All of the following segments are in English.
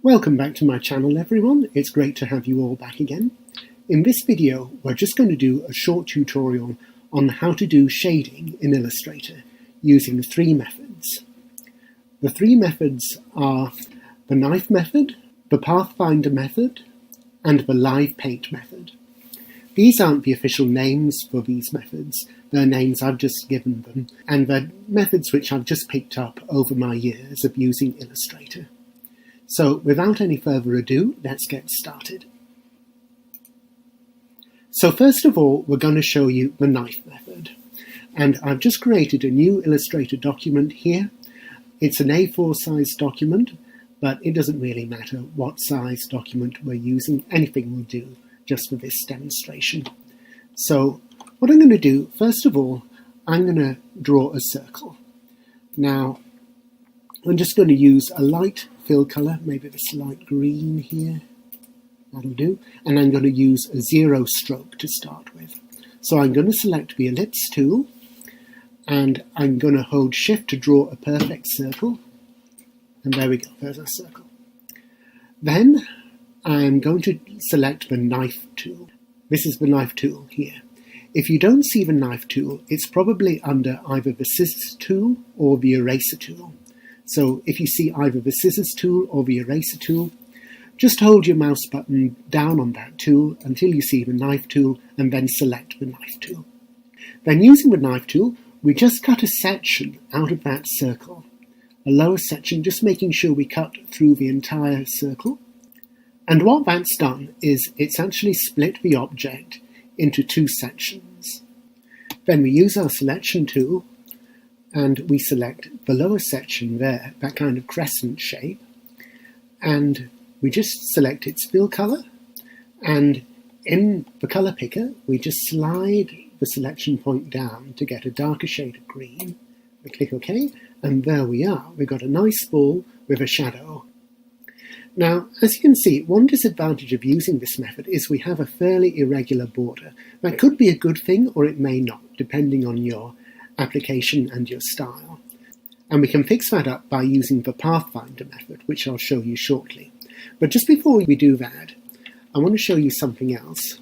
Welcome back to my channel, everyone. It's great to have you all back again. In this video, we're just going to do a short tutorial on how to do shading in Illustrator using three methods. The three methods are the knife method, the Pathfinder method, and the live paint method. These aren't the official names for these methods. They're names I've just given them, and they're methods which I've just picked up over my years of using Illustrator. So without any further ado, let's get started. So first of all, we're going to show you the knife method. And I've just created a new Illustrator document here. It's an A4 size document, but it doesn't really matter what size document we're using. Anything will do just for this demonstration. So what I'm going to do, first of all, I'm going to draw a circle. Now, I'm just going to use a light fill colour, maybe this light green here, that'll do, and I'm going to use a zero stroke to start with. So I'm going to select the ellipse tool, and I'm going to hold shift to draw a perfect circle, and there we go, there's our circle. Then I'm going to select the knife tool. This is the knife tool here. If you don't see the knife tool, it's probably under either the scissors tool or the eraser tool. So if you see either the scissors tool or the eraser tool, just hold your mouse button down on that tool until you see the knife tool and then select the knife tool. Then using the knife tool, we just cut a section out of that circle. A lower section, just making sure we cut through the entire circle. And what that's done is it's actually split the object into two sections. Then we use our selection tool and we select the lower section there, that kind of crescent shape, and we just select its fill colour, and in the colour picker we just slide the selection point down to get a darker shade of green. We click OK, and there we are. We've got a nice ball with a shadow. Now, as you can see, one disadvantage of using this method is we have a fairly irregular border. That could be a good thing, or it may not, depending on your application and your style. And we can fix that up by using the Pathfinder method, which I'll show you shortly. But just before we do that, I want to show you something else.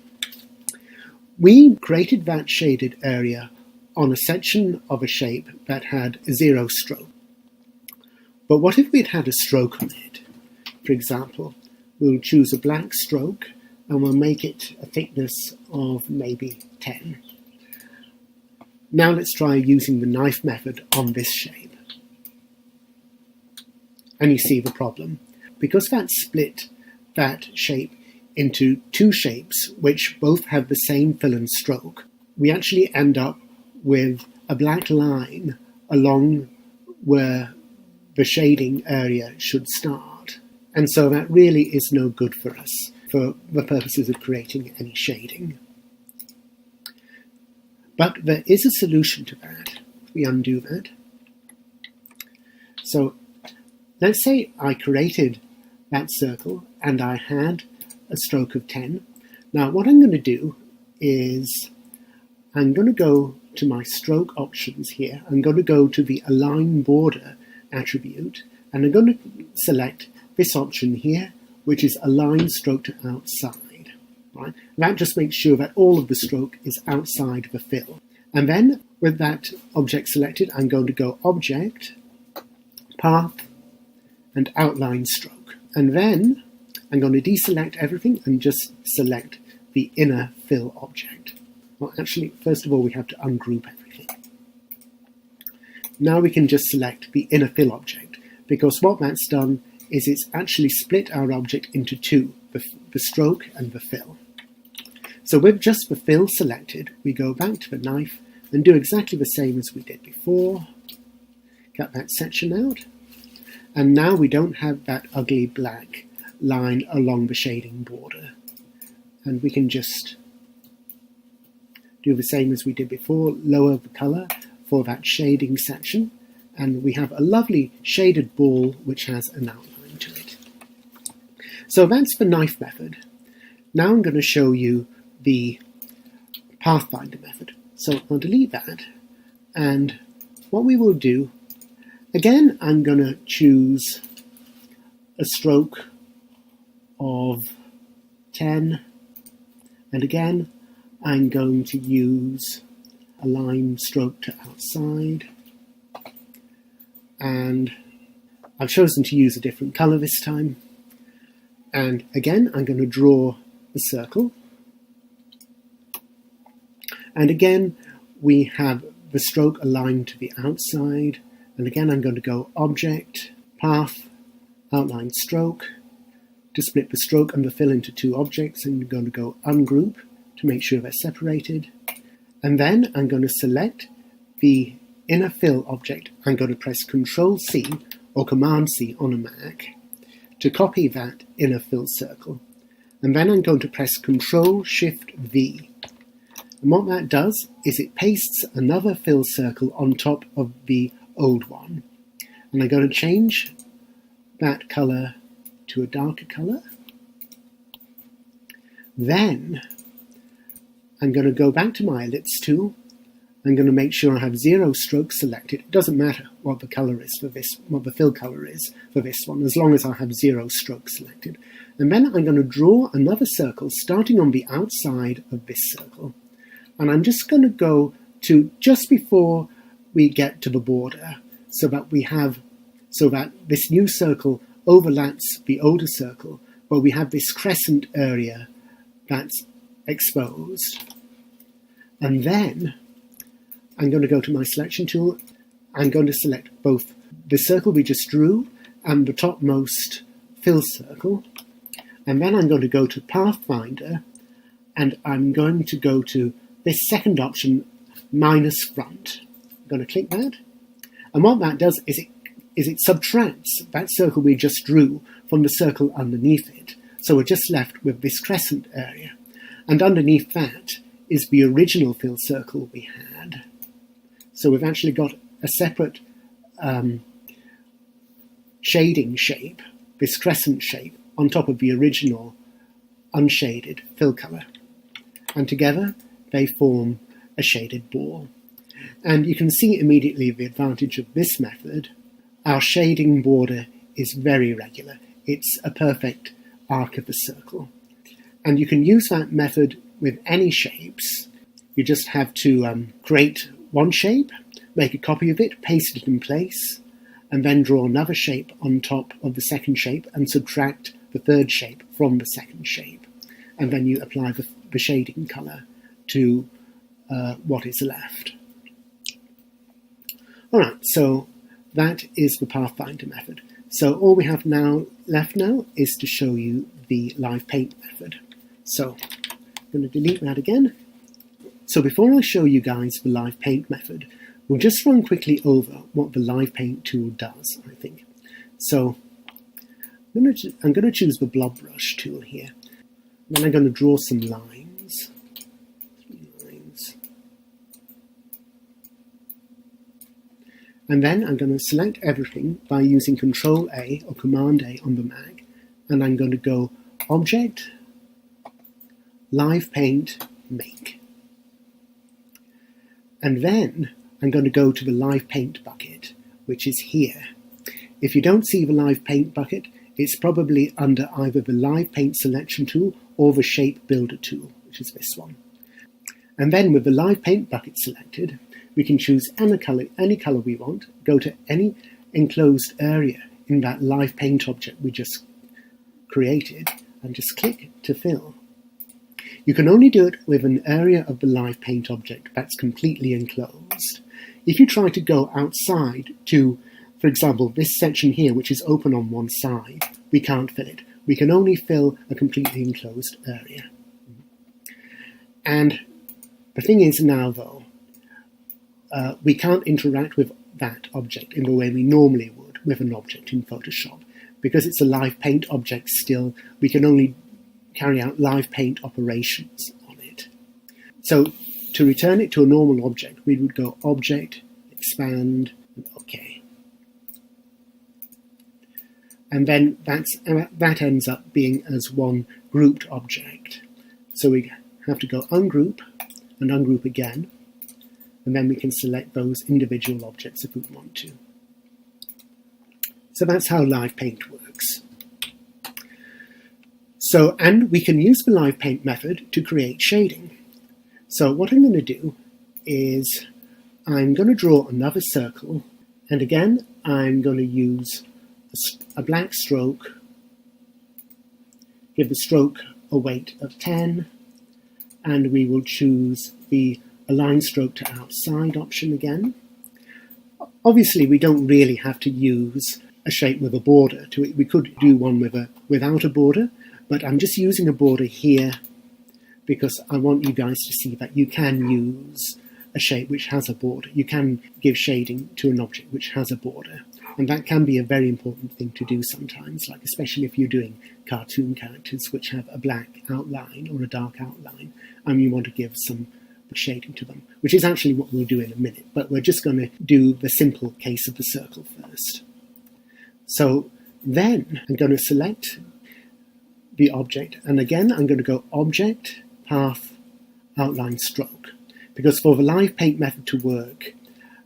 We created that shaded area on a section of a shape that had a zero stroke. But what if we'd had a stroke on it? For example, we'll choose a black stroke and we'll make it a thickness of maybe 10. Now let's try using the knife method on this shape. And you see the problem. Because that split that shape into two shapes which both have the same fill and stroke, we actually end up with a black line along where the shading area should start. And so that really is no good for us for the purposes of creating any shading. But there is a solution to that. We undo that. So let's say I created that circle and I had a stroke of 10. Now what I'm going to do is I'm going to go to my stroke options here. I'm going to go to the Align Border attribute, and I'm going to select this option here, which is Align Stroke to Outside. Right? That just makes sure that all of the stroke is outside the fill. And then with that object selected, I'm going to go Object, Path, and Outline Stroke. And then I'm going to deselect everything and just select the inner fill object. Well, actually, first of all, we have to ungroup everything. Now we can just select the inner fill object, because what that's done is it's actually split our object into two, the stroke and the fill. So with just the fill selected, we go back to the knife and do exactly the same as we did before. Cut that section out. And now we don't have that ugly black line along the shading border. And we can just do the same as we did before, lower the colour for that shading section. And we have a lovely shaded ball which has an outline to it. So that's the knife method. Now I'm going to show you the Pathfinder method. So I'll delete that, and what we will do, again, I'm going to choose a stroke of 10. And again, I'm going to use a line stroke to outside. And I've chosen to use a different color this time. And again, I'm going to draw the circle. And again, we have the stroke aligned to the outside. And again, I'm going to go Object, Path, Outline Stroke. To split the stroke and the fill into two objects, I'm going to go Ungroup to make sure they're separated. And then I'm going to select the inner fill object. I'm going to press Ctrl-C or Command-C on a Mac to copy that inner fill circle. And then I'm going to press Ctrl-Shift-V. And what that does is it pastes another fill circle on top of the old one. And I'm going to change that color to a darker color. Then I'm going to go back to my ellipse tool. I'm going to make sure I have 0 strokes selected. It doesn't matter what the color is for this, what the fill color is for this one, as long as I have 0 strokes selected. And then I'm going to draw another circle starting on the outside of this circle. And I'm just going to go to just before we get to the border, so that this new circle overlaps the older circle, where we have this crescent area that's exposed. And then I'm going to go to my selection tool. I'm going to select both the circle we just drew and the topmost fill circle. And then I'm going to go to Pathfinder, and I'm going to go to this second option, minus front. I'm going to click that. And what that does is it subtracts that circle we just drew from the circle underneath it. So we're just left with this crescent area. And underneath that is the original fill circle we had. So we've actually got a separate shading shape, this crescent shape, on top of the original unshaded fill color. And together they form a shaded ball. And you can see immediately the advantage of this method. Our shading border is very regular. It's a perfect arc of a circle. And you can use that method with any shapes. You just have to create one shape, make a copy of it, paste it in place, and then draw another shape on top of the second shape and subtract the third shape from the second shape. And then you apply the shading color to what is left. All right, so that is the Pathfinder method. So all we have left now is to show you the live paint method. So I'm going to delete that again. So before I show you guys the live paint method, we'll just run quickly over what the live paint tool does, I think. So I'm going to choose the blob brush tool here. Then I'm going to draw some lines. 3 lines. And then I'm going to select everything by using Control-A or Command-A on the Mac. And I'm going to go Object, Live Paint, Make. And then I'm going to go to the Live Paint bucket, which is here. If you don't see the Live Paint bucket, it's probably under either the Live Paint Selection tool or the Shape Builder tool, which is this one. And then with the Live Paint bucket selected, we can choose any color we want, go to any enclosed area in that Live Paint object we just created, and just click to fill. You can only do it with an area of the Live Paint object that's completely enclosed. If you try to go outside to, for example, this section here, which is open on one side, we can't fill it. We can only fill a completely enclosed area. And the thing is now, though, we can't interact with that object in the way we normally would with an object in Photoshop. Because it's a live paint object still, we can only carry out live paint operations on it. So to return it to a normal object, we would go Object, Expand, and OK. And then that ends up being as one grouped object. So we have to go Ungroup and Ungroup again, and then we can select those individual objects if we want to. So that's how live paint works. And we can use the live paint method to create shading. So what I'm going to do is I'm going to draw another circle, and again I'm going to use a black stroke, give the stroke a weight of 10, and we will choose the align stroke to outside option again. Obviously we don't really have to use a shape with a border to it. We could do one without a border, but I'm just using a border here because I want you guys to see that you can use a shape which has a border. You can give shading to an object which has a border, and that can be a very important thing to do sometimes, like especially if you're doing cartoon characters which have a black outline or a dark outline, and you want to give some shading to them, which is actually what we'll do in a minute, but we're just going to do the simple case of the circle first. So then I'm going to select the object, and again I'm going to go Object, Path, Outline, Stroke, because for the live paint method to work,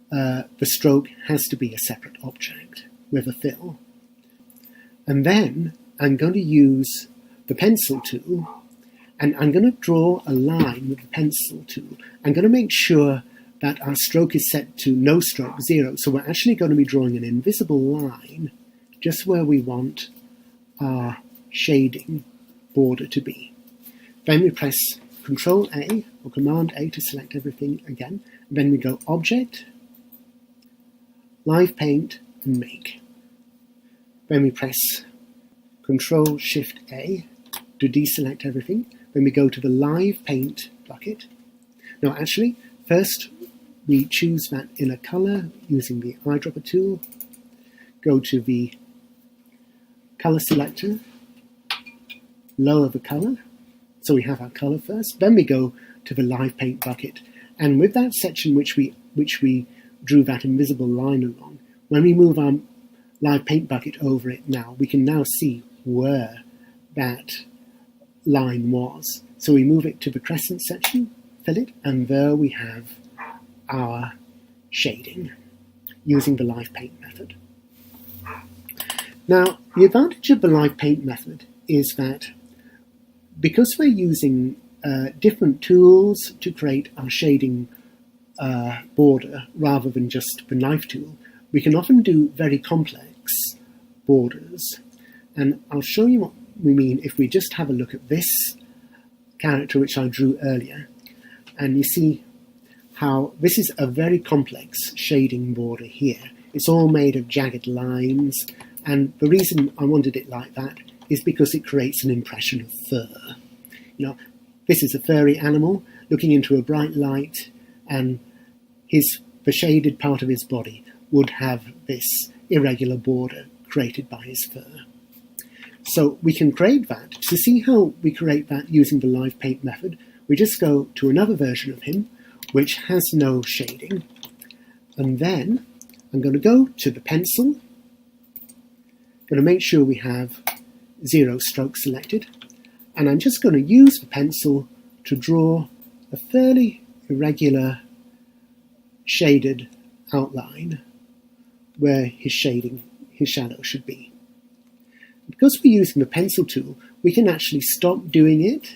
the stroke has to be a separate object with a fill. And then I'm going to use the pencil tool, and I'm going to draw a line with the pencil tool. I'm going to make sure that our stroke is set to no stroke, 0. So we're actually going to be drawing an invisible line just where we want our shading border to be. Then we press Control A or Command A to select everything again. Then we go Object, Live Paint, and Make. Then we press Control Shift A to deselect everything. Then we go to the Live Paint bucket. Now actually, first we choose that inner color using the eyedropper tool. Go to the color selector, lower the color, so we have our color first. Then we go to the Live Paint bucket, and with that section which we drew that invisible line along, when we move our Live Paint bucket over it now, we can now see where that line was. So we move it to the crescent section, fill it, and there we have our shading using the live paint method. Now, the advantage of the live paint method is that because we're using different tools to create our shading border rather than just the knife tool, we can often do very complex borders. And I'll show you what we mean if we just have a look at this character which I drew earlier, and you see how this is a very complex shading border here. It's all made of jagged lines, and the reason I wanted it like that is because it creates an impression of fur. You know, this is a furry animal looking into a bright light, and the shaded part of his body would have this irregular border created by his fur. So we can create that. To see how we create that using the live paint method, we just go to another version of him which has no shading, and then I'm going to go to the pencil, going to make sure we have 0 stroke selected, and I'm just going to use the pencil to draw a fairly irregular shaded outline where his shadow should be. Because we're using the pencil tool, we can actually stop doing it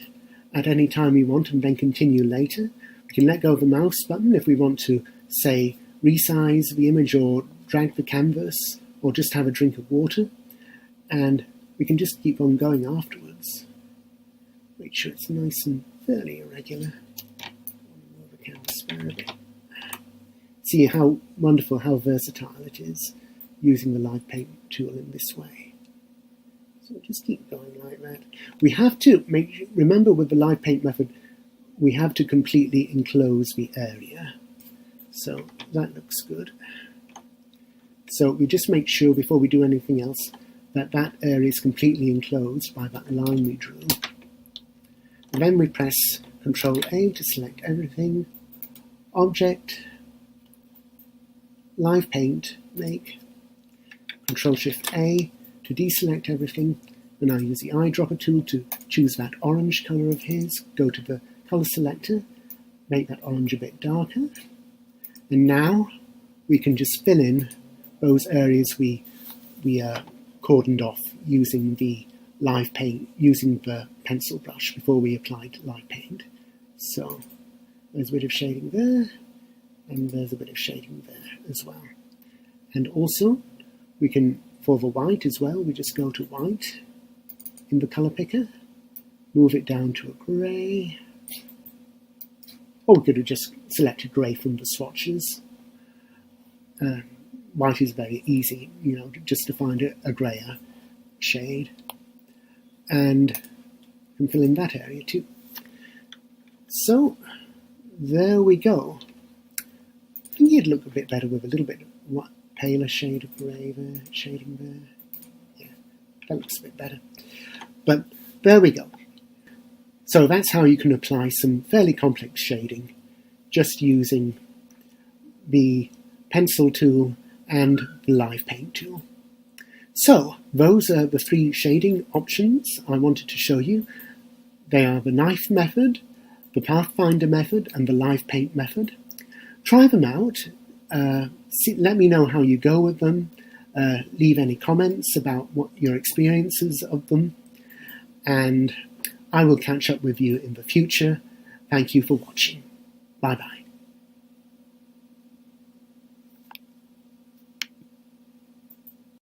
at any time we want and then continue later. We can let go of the mouse button if we want to, say, resize the image or drag the canvas or just have a drink of water, and we can just keep on going afterwards. Make sure it's nice and fairly irregular. Move the canvas there a bit. See how wonderful, how versatile it is using the live paint tool in this way. So just keep going like that. We have to remember with the live paint method, we have to completely enclose the area. So that looks good. So we just make sure before we do anything else that that area is completely enclosed by that line we drew. And then we press Control A to select everything, Object, Live Paint, Make, Control Shift A to deselect everything, and I'll use the eyedropper tool to choose that orange colour of his, go to the colour selector, make that orange a bit darker, and now we can just fill in those areas we cordoned off using the live paint using the pencil brush before we applied live paint. So there's a bit of shading there, and there's a bit of shading there as well. And also, we can, for the white as well, we just go to white in the color picker, move it down to a grey, or we could have just selected grey from the swatches. White is very easy, you know, just to find a greyer shade. And you can fill in that area too. So, there we go. I think it'd look a bit better with a little bit paler shade of grey there, shading there. Yeah, that looks a bit better. But there we go. So that's how you can apply some fairly complex shading just using the pencil tool and the live paint tool. So those are the 3 shading options I wanted to show you. They are the knife method, the Pathfinder method, and the live paint method. Try them out. Let me know how you go with them. Leave any comments about what your experiences of them. And I will catch up with you in the future. Thank you for watching. Bye-bye.